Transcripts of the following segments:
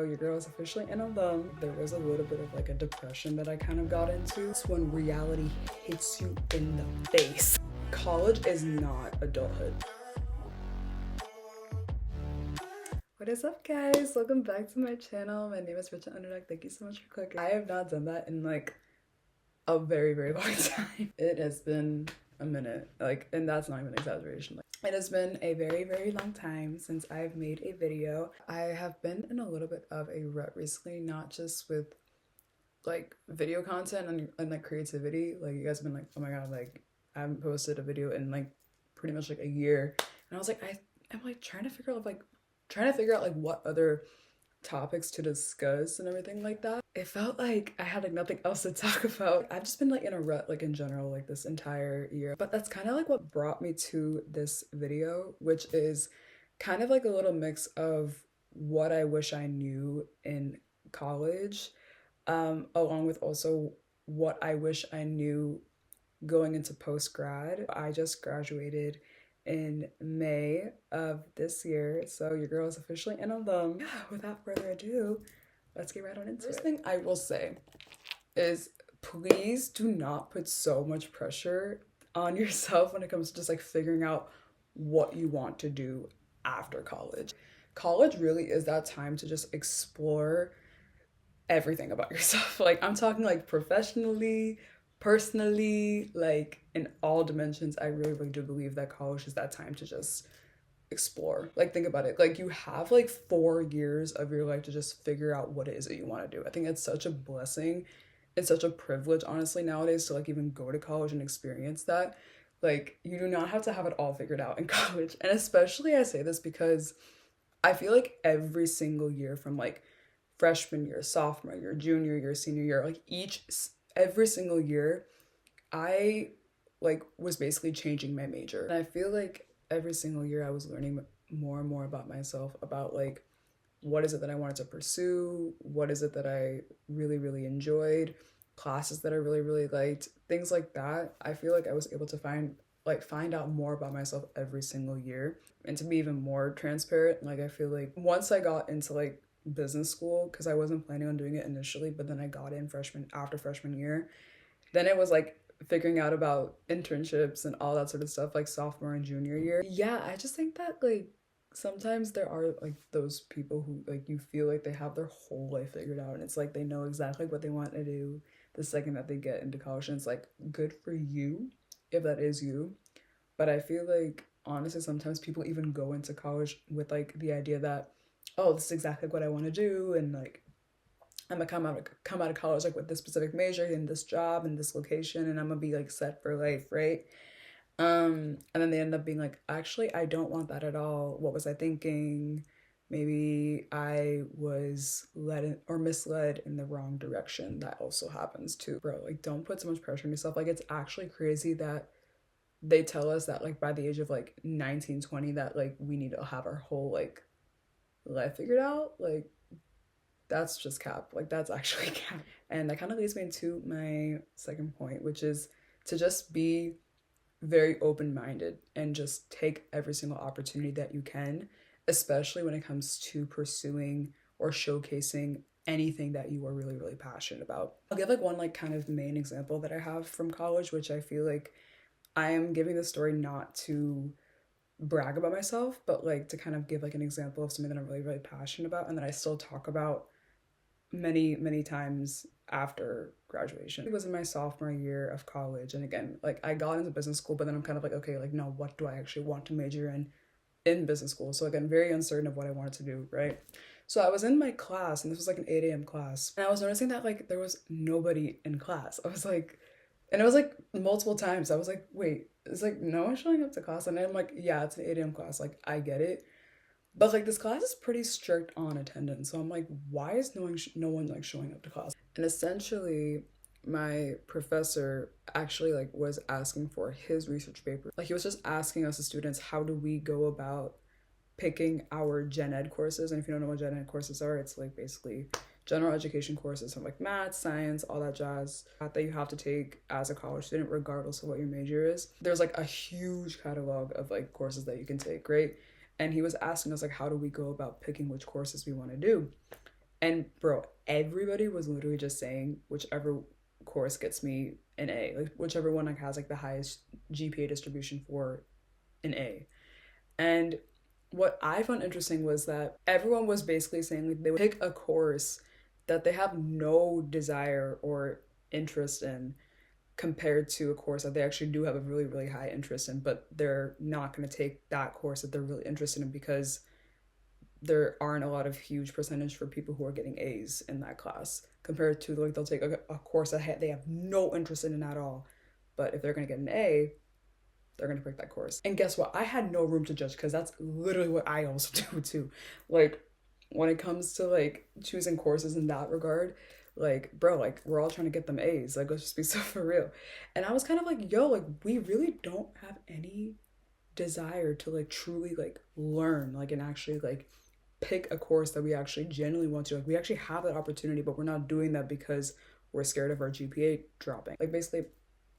Your girl is officially an alum. There was a little bit of like a depression that I kind of got into. It's when reality hits you in the face. College is not adulthood. What is up, guys? Welcome back to my channel. My name is Richard Underdog. Thank you so much for clicking. I have not done that in like a very long time. It has been a minute, and that's not even an exaggeration. It has been a very long time since I've made a video. I have been in a little bit of a rut recently, not just with like video content and like creativity. Like, you guys have been like, oh my god, like I haven't posted a video in like pretty much like a year. And I was like, I'm like trying to figure out like what other topics to discuss and everything like that. It felt like I had like nothing else to talk about. I've just been like in a rut like in general like this entire year. But that's kind of like what brought me to this video, which is kind of like a little mix of what I wish I knew in college, along with also what I wish I knew going into post-grad. I just graduated in May of this year, so your girl is officially an alum. Yeah, without further ado, let's get right on into it. First thing I will say is please do not put so much pressure on yourself when it comes to just like figuring out what you want to do after college. College really is that time to just explore everything about yourself. Like, I'm talking like professionally, personally, like in all dimensions. I really do believe that college is that time to just explore. Like, think about it, like you have like 4 years of your life to just figure out what it is that you want to do. I think it's such a blessing, it's such a privilege honestly nowadays to like even go to college and experience that. Like, you do not have to have it all figured out in college. And especially I say this because I feel like every single year from like freshman year, sophomore year, junior year, senior year, like every single year I like was basically changing my major. And I feel like every single year I was learning more and more about myself, about like what is it that I wanted to pursue, what is it that I really enjoyed, classes that I really liked, things like that. I feel like I was able to find out more about myself every single year. And to be even more transparent, like I feel like once I got into like business school, because I wasn't planning on doing it initially, but then I got in after freshman year, then it was like figuring out about internships and all that sort of stuff like sophomore and junior year. Yeah, I just think that like sometimes there are like those people who like you feel like they have their whole life figured out, and it's like they know exactly what they want to do the second that they get into college, and it's like good for you if that is you. But I feel like honestly sometimes people even go into college with like the idea that, oh, this is exactly what I want to do, and like I'm gonna come out of college like with this specific major and this job and this location, and I'm gonna be like set for life, right? And then they end up being like, actually, I don't want that at all. What was I thinking? Maybe I was misled in the wrong direction. That also happens too, bro. Like, don't put so much pressure on yourself. Like, it's actually crazy that they tell us that like by the age of like 19, 20, that like we need to have our whole like life figured out. Like, that's just cap. Like, that's actually cap. And that kind of leads me into my second point, which is to just be very open-minded and just take every single opportunity that you can, especially when it comes to pursuing or showcasing anything that you are really passionate about. I'll give like one like kind of main example that I have from college, which I feel like I am giving this story not to brag about myself, but like to kind of give like an example of something that I'm really passionate about and that I still talk about many times after graduation. It was in my sophomore year of college, and again, like I got into business school, but then I'm kind of like, okay, like no, what do I actually want to major in business school? So again, very uncertain of what I wanted to do, right? So I was in my class, and this was like an 8 a.m. class, and I was noticing that like there was nobody in class. I was like, and it was like multiple times I was like, wait, it's like no one showing up to class. And I'm like, yeah, it's an 8 a.m. class, like I get it, but like this class is pretty strict on attendance. So I'm like, why is no one like showing up to class? And essentially my professor actually like was asking for his research paper. Like, he was just asking us as students, how do we go about picking our gen ed courses? And if you don't know what gen ed courses are, it's like basically general education courses from like math, science, all that jazz that you have to take as a college student regardless of what your major is. There's like a huge catalog of like courses that you can take, right? And he was asking us like, how do we go about picking which courses we want to do? And bro, everybody was literally just saying whichever course gets me an A, like whichever one like has like the highest GPA distribution for an A. And what I found interesting was that everyone was basically saying like they would pick a course that they have no desire or interest in compared to a course that they actually do have a really, really high interest in, but they're not going to take that course that they're really interested in because there aren't a lot of huge percentage for people who are getting A's in that class compared to like they'll take a course that they have no interest in at all, but if they're going to get an A, they're going to pick that course. And guess what? I had no room to judge because that's literally what I also do too. Like when it comes to like choosing courses in that regard, like bro, like we're all trying to get them A's, like let's just be so for real. And I was kind of like, yo, like we really don't have any desire to like truly like learn like and actually like pick a course that we actually genuinely want to. Like we actually have that opportunity, but we're not doing that because we're scared of our GPA dropping. Like basically,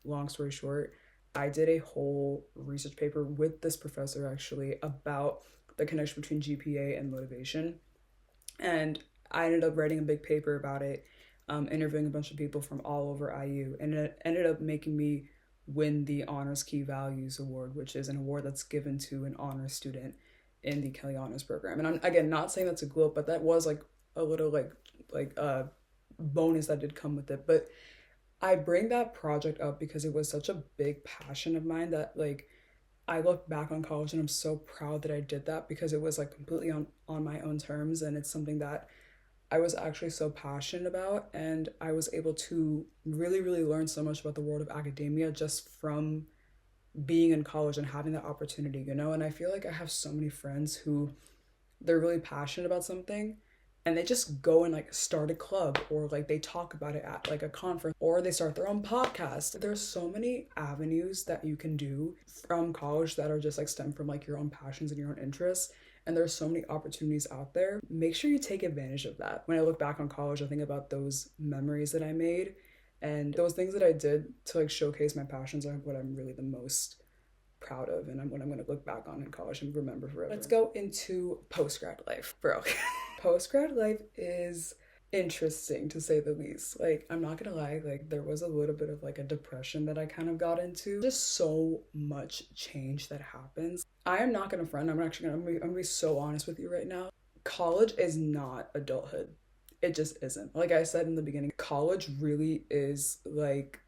long story short, I did a whole research paper with this professor actually about the connection between GPA and motivation. And I ended up writing a big paper about it, interviewing a bunch of people from all over IU, and it ended up making me win the Honors Key Values Award, which is an award that's given to an honors student in the Kelly Honors Program. And I'm again not saying that's a gloat, but that was like a little like bonus that did come with it. But I bring that project up because it was such a big passion of mine that like I look back on college and I'm so proud that I did that because it was like completely on my own terms, and it's something that I was actually so passionate about, and I was able to really, really learn so much about the world of academia just from being in college and having that opportunity, you know? And I feel like I have so many friends who they're really passionate about something and they just go and like start a club, or like they talk about it at like a conference, or they start their own podcast. There's so many avenues that you can do from college that are just like stem from like your own passions and your own interests, and there's so many opportunities out there. Make sure you take advantage of that. When I look back on college, I think about those memories that I made and those things that I did to like showcase my passions are what I'm really the most proud of, and what I'm going to look back on in college and remember forever. Let's go into postgrad life, bro. Postgrad life is interesting to say the least. Like I'm not gonna lie, like there was a little bit of like a depression that I kind of got into. Just so much change that happens. I am not gonna front. I'm gonna be so honest with you right now. College is not adulthood. It just isn't. Like I said in the beginning, college really is like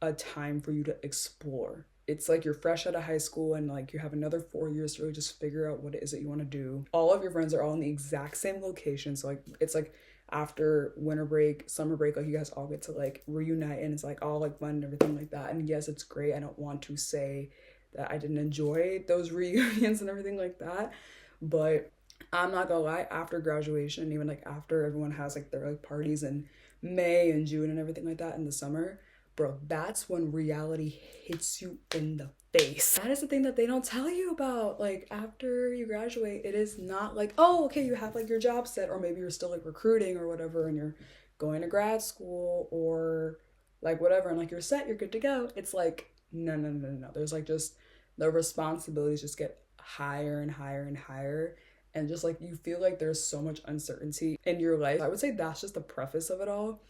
a time for you to explore. It's like you're fresh out of high school and like you have another 4 years to really just figure out what it is that you want to do. All of your friends are all in the exact same location. So like it's like after winter break, summer break, like you guys all get to like reunite and it's like all like fun and everything like that. And yes, it's great. I don't want to say that I didn't enjoy those reunions and everything like that. But I'm not gonna lie, after graduation, even like after everyone has like their like parties in May and June and everything like that in the summer, bro, that's when reality hits you in the face. That is the thing that they don't tell you about. Like after you graduate, it is not like, oh, okay, you have like your job set, or maybe you're still like recruiting or whatever, and you're going to grad school or like whatever, and like you're set, you're good to go. It's like, no. There's like just the responsibilities just get higher and higher and higher. And just like you feel like there's so much uncertainty in your life. I would say that's just the preface of it all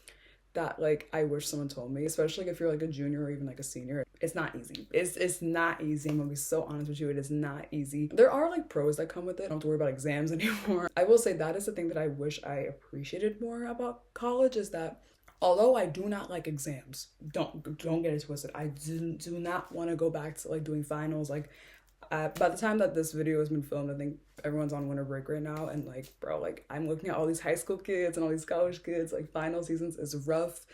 that like I wish someone told me, especially if you're like a junior or even like a senior. It's not easy. It's not easy. I'm gonna be so honest with you. It is not easy. There are like pros that come with it. I don't have to worry about exams anymore. I will say that is the thing that I wish I appreciated more about college, is that although I do not like exams, don't get it twisted. I do not want to go back to like doing finals. Like by the time that this video has been filmed, I think everyone's on winter break right now, and like bro, like I'm looking at all these high school kids and all these college kids. Like final seasons is rough,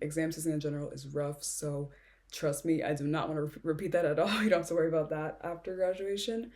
exam season in general is rough, so trust me, I do not want to repeat that at all. You don't have to worry about that after graduation.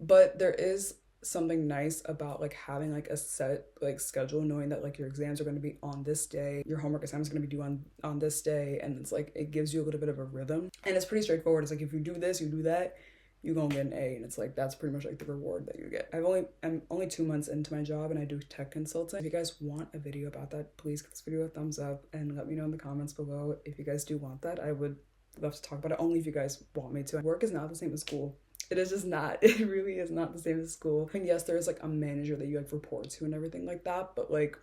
But there is something nice about like having like a set like schedule, knowing that like your exams are going to be on this day, your homework assignment is going to be due on this day, and it's like it gives you a little bit of a rhythm, and it's pretty straightforward. It's like if you do this, you do that, you're gonna get an A, and it's like that's pretty much like the reward that you get. I'm only 2 months into my job and I do tech consulting. If you guys want a video about that, please give this video a thumbs up and let me know in the comments below if you guys do want that. I would love to talk about it, only if you guys want me to. Work is not the same as school. it is just not. It really is not the same as school. And yes, there is like a manager that you like report to and everything like that, but like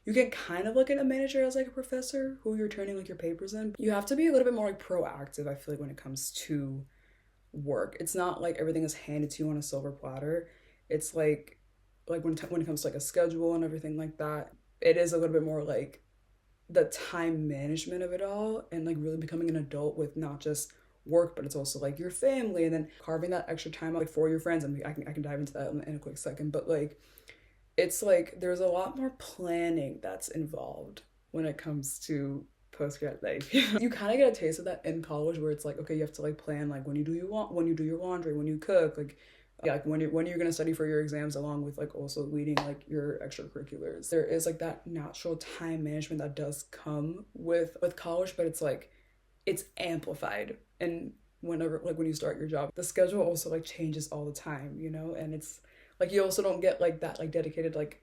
you can kind of look at a manager as like a professor who you're turning like your papers in. You have to be a little bit more like proactive, I feel like, when it comes to work. It's not like everything is handed to you on a silver platter. It's like when it comes to like a schedule and everything like that, it is a little bit more like the time management of it all, and like really becoming an adult with not just work, but it's also like your family, and then carving that extra time out like for your friends. I can dive into that in a quick second, but like it's like there's a lot more planning that's involved when it comes to postgrad life. You kind of get a taste of that in college, where it's like, okay, you have to like plan like when you do your laundry, when you cook, like yeah, like when you're gonna study for your exams, along with like also leading like your extracurriculars. There is like that natural time management that does come with college, but it's like it's amplified. And whenever like when you start your job, the schedule also like changes all the time, you know, and it's like you also don't get like that like dedicated like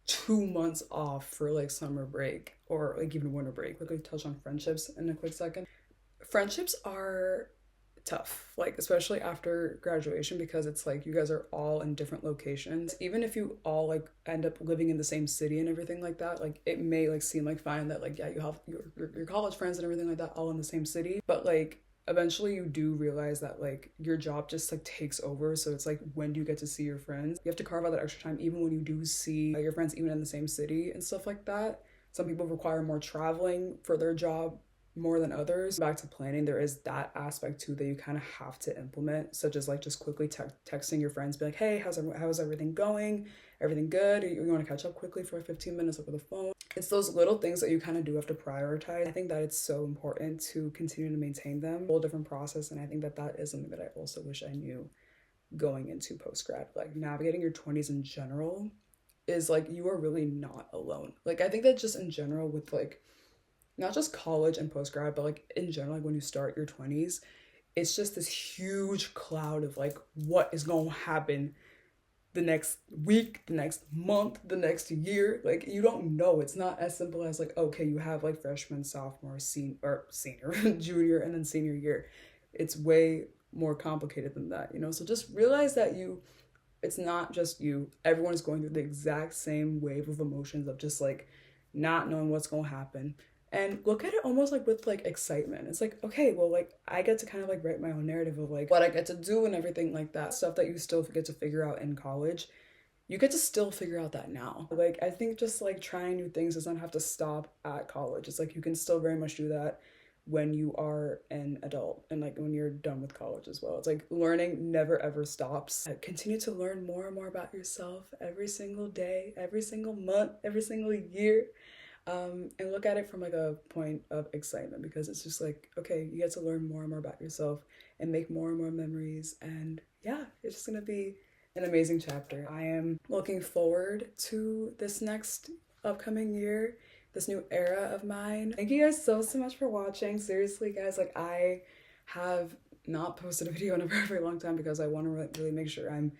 2 months off for like summer break or like even winter break. Like, we touch on friendships in a quick second. Friendships are tough, like especially after graduation, because it's like you guys are all in different locations. Even if you all like end up living in the same city and everything like that, like it may like seem like fine that like, yeah, you have your college friends and everything like that all in the same city, but like eventually you do realize that like your job just like takes over. So it's like, when do you get to see your friends? You have to carve out that extra time even when you do see your friends even in the same city and stuff like that. Some people require more traveling for their job more than others. Back to planning, there is that aspect too that you kind of have to implement, such as like just quickly texting your friends, be like, hey, how's everything going? Everything good? You want to catch up quickly for 15 minutes over the phone? It's those little things that you kind of do have to prioritize. I think that it's so important to continue to maintain them. A whole different process, and I think that that is something that I also wish I knew going into postgrad. Like, navigating your 20s in general is like, you are really not alone. Like, I think that just in general with like not just college and postgrad, but like in general, like when you start your 20s, it's just this huge cloud of like what is going to happen the next week, the next month, the next year. Like, you don't know. It's not as simple as like, okay, you have like freshman, sophomore, senior, junior, and then senior year. It's way more complicated than that, you know? So just realize that it's not just you. Everyone is going through the exact same wave of emotions of just like not knowing what's going to happen. And look at it almost like with like excitement. It's like, okay, well, like I get to kind of like write my own narrative of like what I get to do and everything like that. Stuff that you still get to figure out in college, you get to still figure out that now. Like, I think just like trying new things does not have to stop at college. It's like you can still very much do that when you are an adult and like when you're done with college as well. It's like learning never ever stops. Continue to learn more and more about yourself every single day, every single month, every single year. And look at it from like a point of excitement, because it's just like, okay, you get to learn more and more about yourself and make more and more memories. And yeah, it's just gonna be an amazing chapter. I am looking forward to this next upcoming year, this new era of mine. Thank you guys so much for watching. Seriously, guys, like I have not posted a video in a very long time because I want to really make sure I'm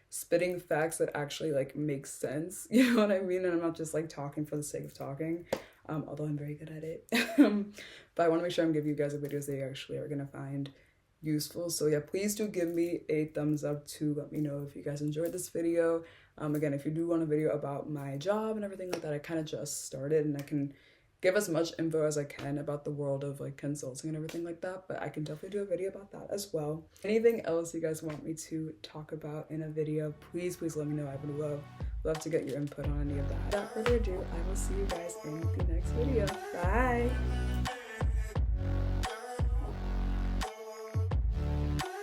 spitting facts that actually like make sense, you know what I mean? And I'm not just like talking for the sake of talking, although I'm very good at it. But I want to make sure I'm giving you guys the videos that you actually are gonna find useful. So yeah, please do give me a thumbs up to let me know if you guys enjoyed this video. Again, if you do want a video about my job and everything like that, I kind of just started, and I can give as much info as I can about the world of like consulting and everything like that, but I can definitely do a video about that as well. Anything else you guys want me to talk about in a video, please let me know. I would love to get your input on any of that. Without further ado, I will see you guys in the next video. Bye.